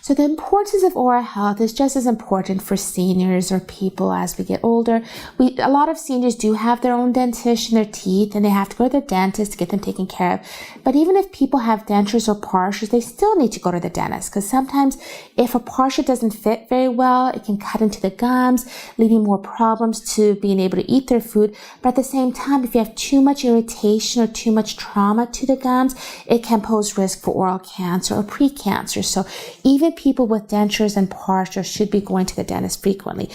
So the importance of oral health is just as important for seniors or people as we get older. A lot of seniors do have their own dentition, their teeth, and they have to go to the dentist to get them taken care of. But even if people have dentures or partials, they still need to go to the dentist, because sometimes if a partial doesn't fit very well, it can cut into the gums, leading more problems to being able to eat their food. But at the same time, if you have too much irritation or too much trauma to the gums, it can pose risk for oral cancer or precancer. So even people with dentures and partials should be going to the dentist frequently.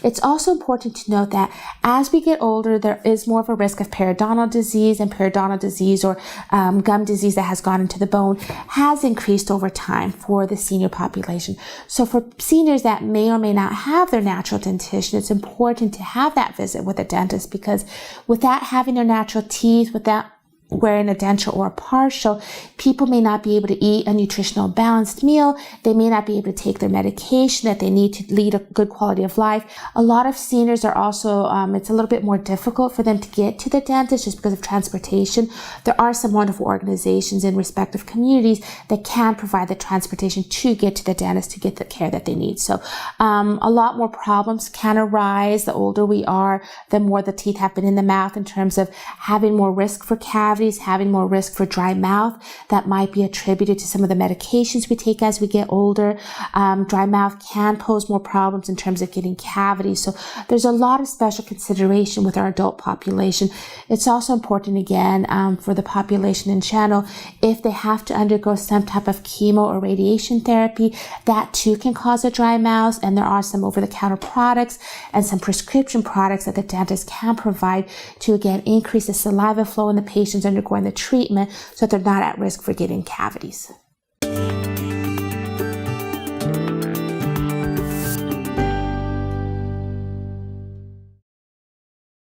It's also important to note that as we get older, there is more of a risk of periodontal disease, and periodontal disease or gum disease that has gone into the bone has increased over time for the senior population. So for seniors that may or may not have their natural dentition, it's important to have that visit with a dentist, because without having their natural teeth, without wearing a denture or a partial, people may not be able to eat a nutritional balanced meal. They may not be able to take their medication that they need to lead a good quality of life. A lot of seniors are also, it's a little bit more difficult for them to get to the dentist just because of transportation. There are some wonderful organizations in respective communities that can provide the transportation to get to the dentist to get the care that they need. So a lot more problems can arise the older we are, the more the teeth have been in the mouth, in terms of having more risk for cavities, having more risk for dry mouth. That might be attributed to some of the medications we take as we get older. Dry mouth can pose more problems in terms of getting cavities. So there's a lot of special consideration with our adult population. It's also important, again, for the population in general, if they have to undergo some type of chemo or radiation therapy, that too can cause a dry mouth. And there are some over-the-counter products and some prescription products that the dentist can provide to, again, increase the saliva flow in the patients undergoing the treatment, so that they're not at risk for getting cavities.